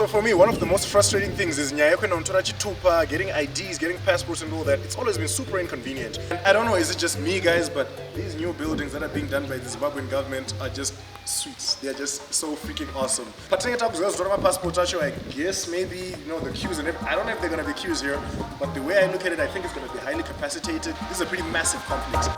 So for me, one of the most frustrating things is chitupa, getting IDs, getting passports and all that. It's always been super inconvenient. And I don't know, is it just me guys, but these new buildings that are being done by the Zimbabwean government are just sweet. They're just so freaking awesome. My passport, I guess maybe, the queues and everything. I don't know if they're going to be queues here, but the way I look at it, I think it's going to be highly capacitated. This is a pretty massive complex.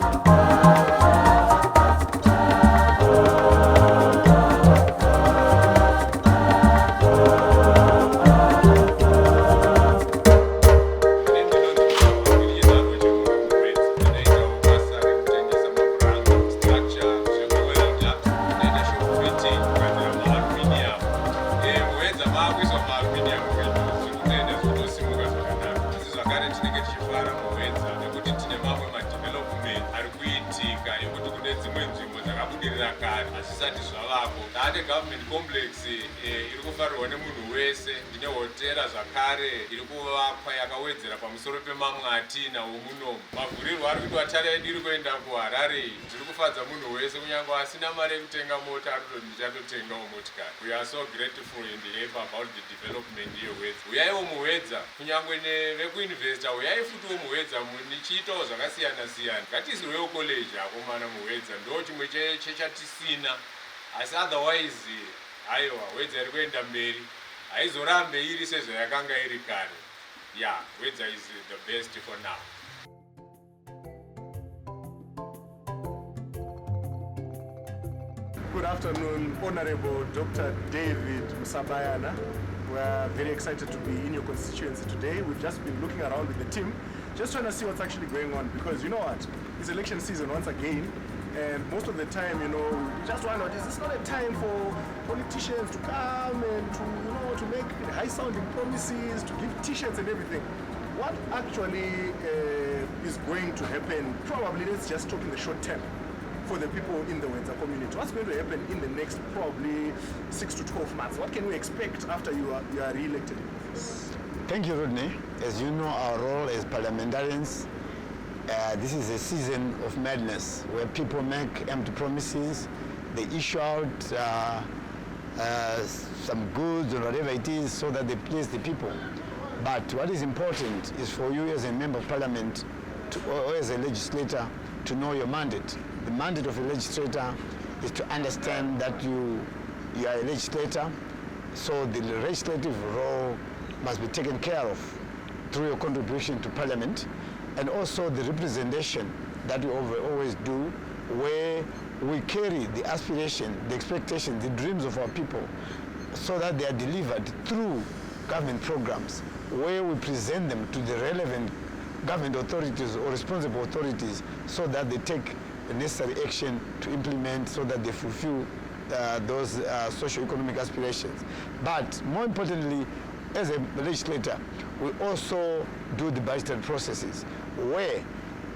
Government complex iri kufarirwa nemunhu wese ndine hotera zvakare iri kuvakwa yakawedzera pamusoro pemamwati nawo munomu. Mavhurirwo ari kuitwa tare yedu iri kuenda kuHarare zviri kufadza munhu wese kunyange asina mari yekutenga mota ari ndichatotengawo motikari. We are so grateful and happy about the development yeHwedza. Uyaiwo muHwedza kunyange nevekuinvesta uyai futi muHwedza muchiitawo zvakasiyana siyana. Ngatiisirwewo college akomana muHwedza ndo chimwe chechatisina. As otherwise, Hwedza iri kuenda mberi haizorambe iri sezvayakanga iri kare. Yeah, Hwedza is the best for now. Good afternoon, Honorable Dr. David Musabayana. We're very excited to be in your constituency today. We've just been looking around with the team, just trying to see what's actually going on, because you know what, it's election season once again. And most of the time, we just wonder, is this not a time for politicians to come and to make high-sounding promises, to give t-shirts and everything? What actually is going to happen? Probably, let's just talk in the short term for the people in the Hwedza community. What's going to happen in the next probably 6 to 12 months? What can we expect after you are re-elected in office? Thank you, Rodney. As you know, our role as parliamentarians, this is a season of madness where people make empty promises, they issue out some goods or whatever it is so that they please the people. But what is important is for you as a member of parliament or as a legislator to know your mandate. The mandate of a legislator is to understand that you are a legislator, so the legislative role must be taken care of through your contribution to parliament. And also the representation that we always do, where we carry the aspiration, the expectation, the dreams of our people, so that they are delivered through government programs, where we present them to the relevant government authorities or responsible authorities, so that they take the necessary action to implement, so that they fulfill those socio-economic aspirations. But more importantly, as a legislator, we also do the budgetary processes, where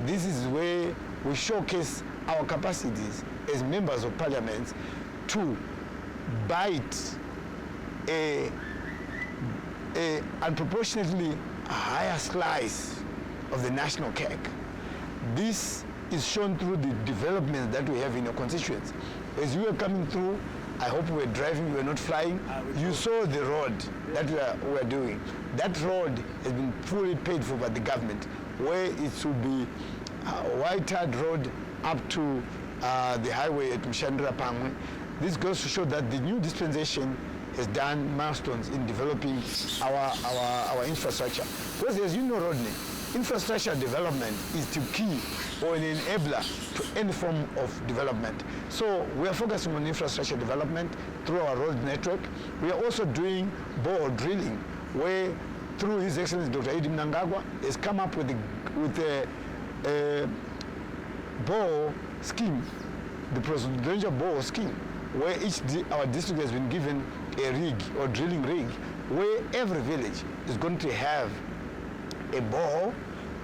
this is where we showcase our capacities as members of parliament to bite a unproportionately higher slice of the national cake. This is shown through the developments that we have in your constituents. As you were coming through, I hope we were driving, you were not flying. You saw the road that we are doing. That road has been fully paid for by the government, where it will be a white-hard road up to the highway at Mshandra Pangwe. This goes to show that the new dispensation has done milestones in developing our infrastructure. Because as you know, Rodney, infrastructure development is the key or an enabler to any form of development. So we are focusing on infrastructure development through our road network. We are also doing borehole drilling, where through His Excellency Dr. Edi Mnangagwa has come up with a borehole scheme, the presidential borehole scheme, where our district has been given a rig or drilling rig, where every village is going to have a borehole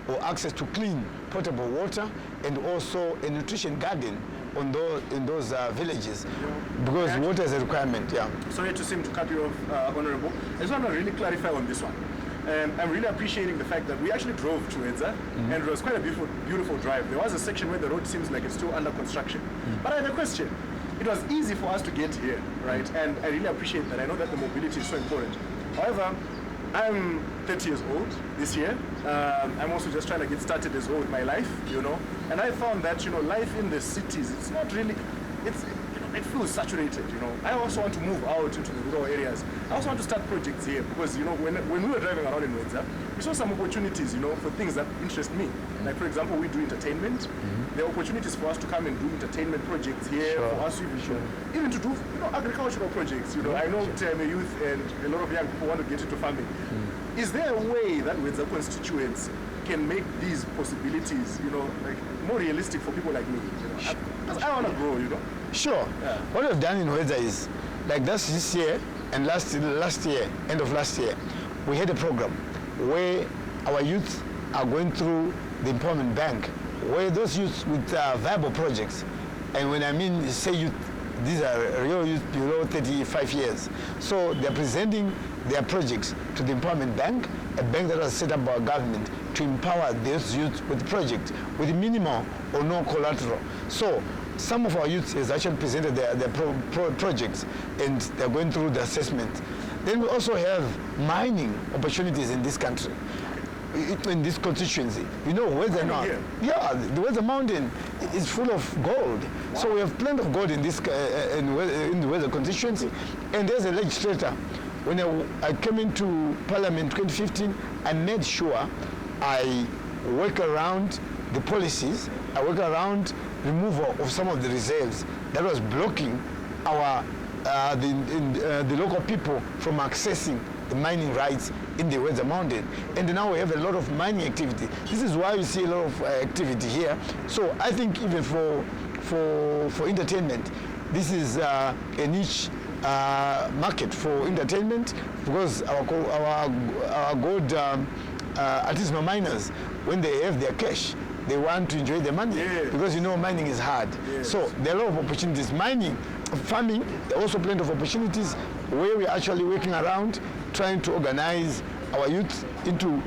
or access to clean potable water, and also a nutrition garden on in those villages, because water is a requirement. Yeah. Sorry to seem to cut you off, Honorable. I just want to really clarify on this one. I'm really appreciating the fact that we actually drove to Hwedza, and it was quite a beautiful drive. There was a section where the road seems like it's still under construction. But I have a question. it was easy for us to get here, right? And I really appreciate that. I know that the mobility is so important. However, I'm 30 years old this year. I'm also just trying to get started as well with my life, you know. And I found that, you know, life in the cities, it's not really, it's, you know, it feels saturated, you know. I also want to move out into the rural areas. I also want to start projects here because, you know, when we were driving around in Hwedza, we saw some opportunities, you know, for things that interest me. Like, for example, we do entertainment. There are opportunities for us to come and do entertainment projects here, for us to even to do, you know, agricultural projects. You know, I know I'm a youth and a lot of young people want to get into farming. Is there a way that Hwedza constituents can make these possibilities, you know, like more realistic for people like me? You know, because I want to grow, you know. Sure. Yeah. What we've done in Hwedza is, like this year and last year, end of last year, we had a program where our youth are going through the employment bank, where those youths with viable projects, and when I mean say youth, these are real youth below 35 years. So they're presenting their projects to the employment bank, a bank that was set up by our government to empower those youth with projects with minimal or no collateral. So some of our youth has actually presented their projects and they're going through the assessment. Then we also have mining opportunities in this country, in this constituency. You know, Hwedza now, yeah, the Hwedza mountain is full of gold. Wow. So we have plenty of gold in this in the Hwedza constituency. And there's a legislator. When I came into Parliament 2015, I made sure I work around the policies, I work around removal of some of the reserves that was blocking our the local people from accessing the mining rights in the Hwedza mountain. And now we have a lot of mining activity. This is why you see a lot of activity here. So I think even for entertainment, this is a niche market for entertainment, because our gold artisanal miners, when they have their cash, they want to enjoy the money, because you know mining is hard. So there are a lot of opportunities. Mining, farming, there are also plenty of opportunities where we're actually working around trying to organize our youth into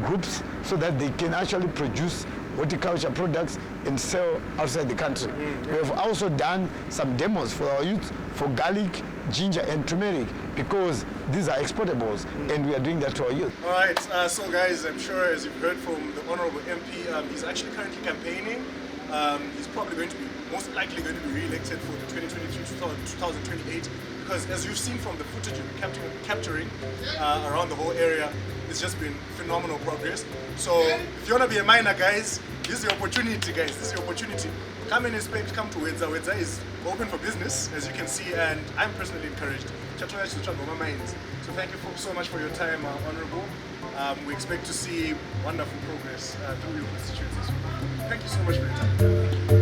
groups so that they can actually produce horticulture products and sell outside the country. We have also done some demos for our youth for garlic, ginger and turmeric, because these are exportables and we are doing that to our youth. All right, so guys, I'm sure as you've heard from the Honorable MP, he's actually currently campaigning. He's probably going to be, most likely going to be re-elected for the 2022-2028, because as you've seen from the footage you've been capturing around the whole area, it's just been phenomenal progress. So if you want to be a miner, guys, this is your opportunity, guys. This is your opportunity. Come and inspect, come to Hwedza. Hwedza is open for business, as you can see, and I'm personally encouraged. So thank you so much for your time, Honorable. We expect to see wonderful progress through your constituencies. Thank you so much for your time.